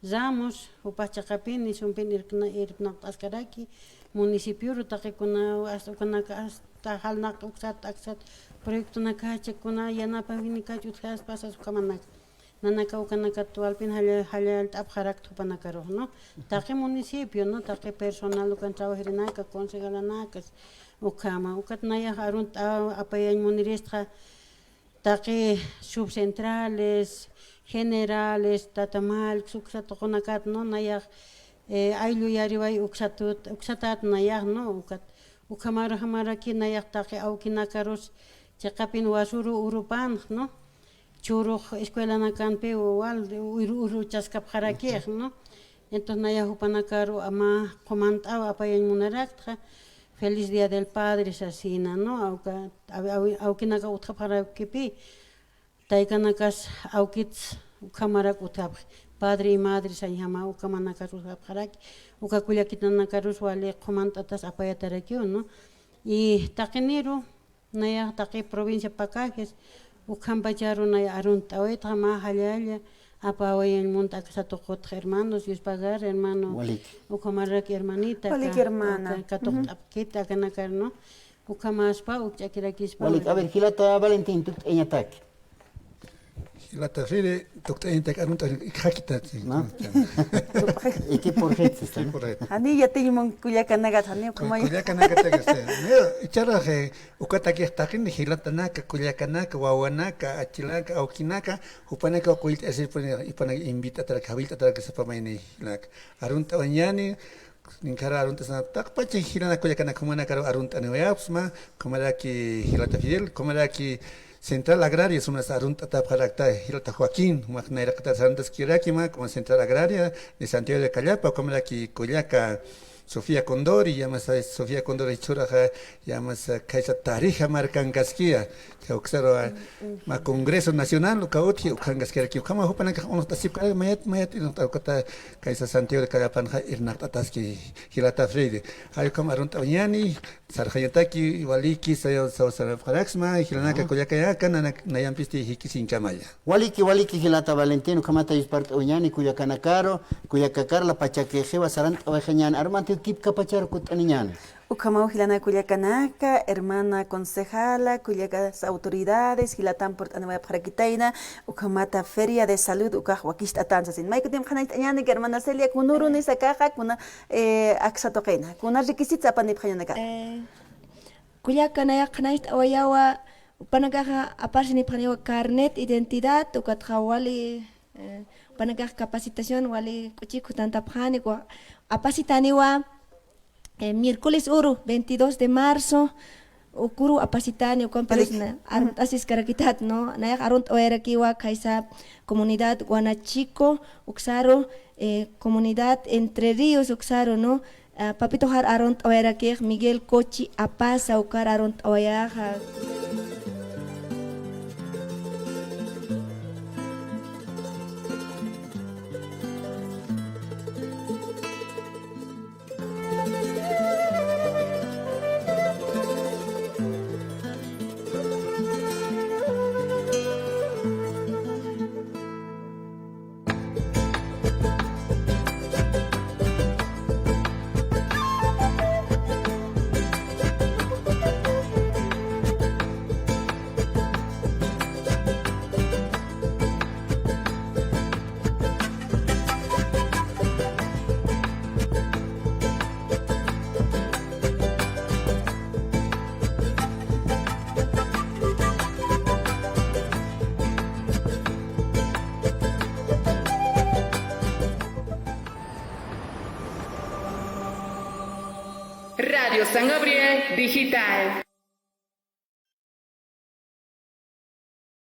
Ramos, Upachacapin, y Sumpin Irpnak Askaraki, municipio Rutakuna, hasta Halnak Uxat, Axat, proyecto Nakachekuna, Yanapa Vinica, Jutras, Pasas Ukamanak, Nanaka Ukanaka, Tualpin, Halal, Abharak, Tupanakaro, ¿no? Taque municipio, ¿no? Taque personal, Ucan Trabajarinaka, Consegalanakas, Ukama, Ucat Nayaja Arunt Apayan Munirestra, Taki subcentrales, generales, tatamal, uksatokonakat no nayak aylu yaribay uksatat nayak no ukat ukamara hamara ki nayak taki aukinakaros chakapin wasuru urupan no churu escuela nakanpi igual uru chaskapjaraki, ¿no? Entonces naya hupanakaru ama comantaba apayan munarakta. Feliz Día del Padre, asina, ¿no? Aukinaka utjaparakipi, taikanakas aukits ukamarak uthap, padre y madre sayama ukamanakas utjapjaraki, ukakuyakitanakaros wale comantatas apayatarakio, ¿no? Y taquenero, naya taqui provincia Pacajes, ukampacharu naya aruntaweta mahalaya, apawayan montaxatokot hermanos, Dios pagar hermano, ukamaraki hermanita, Walik hermana, kita kanakar, ¿no? Ukamaspa, ukchakirakispa. Walik, a ver, Hilata Valentín, tuk eñatak. Hilata Frire, doctor Entek Arunta, Hakitati. ¿No? ¿Y qué por gente está? Ani ya te llaman Culiacanagat, Ani, como ahí. Culiacanagat, Charaje, Ukataki Takin, Hilatanaka, Culiacanaka, Wawanaka, Achilaka, Aukinaka, Upanaka, Kuit, as if invita a Kavita, que se pamani, like Arunta Wanyani. Ninkara arunta sana tak pache hilana Culiacana comana caro arunta neapsma, comeraki Hilata Fidel, comeraki Central Agraria es una arunta taparacta Hilata Joaquín, Magnaira Santas Kirakima, como Central Agraria de Santiago de Callapa, comeraki Culiaca Sofía Condori, llamas a Sofía Condori Churaja, llamas a Kaisa Tarija Marcangasquia, que observo a Congreso Nacional, lo cauti, o Kangasquia, que Kama Hupanaka, uno está siempre mayat, y no está Kaisa Santiago de Callapanja, Irnataski, Hilata Freire. Hay como Arunta Viñani, Sarjayataki, Waliki, Sayo Faraxma, Hilanaka, Coyacayaka, Nayampisti, Hikisin Kamaya. Waliki, Hilata Valentino, Kamata Ispart Oñani, Cuyacanacaro, Cuyacacar, la Pachaquejeva, Sarant, Ovejañan, Armante, Kip Capachar, Cutaniñan. Ukamau Hilana Culiacanaca, hermana concejala, Culiacas autoridades, Hilatan por Anueva Paraquitaina, Ukamata Feria de Salud, Ukahuakista Tanzas. Maikutim Hanait Ayanik, hermana Celia, Kunuru Nisakaja, Kuna Axatoquena, Kuna requisita Panipjanaka. Culiacanaya Hanait Oyawa, Panagaja, Aparsini Panio Carnet, Identidad, Ukatrawali, Panagaj Capacitación, Wali Cuchicutantapjani, Apacitaniwa. Miércoles uru 22 de marzo ukuru apasitani ukon parisna asis karakitat no nayak arunt oerakiwa kaisa comunidad Guanachico uksaro comunidad Entre Ríos uksaro no papito har arunt oerakih Miguel Cochi apasa ukar arunt oyaha. Radio San Gabriel Digital.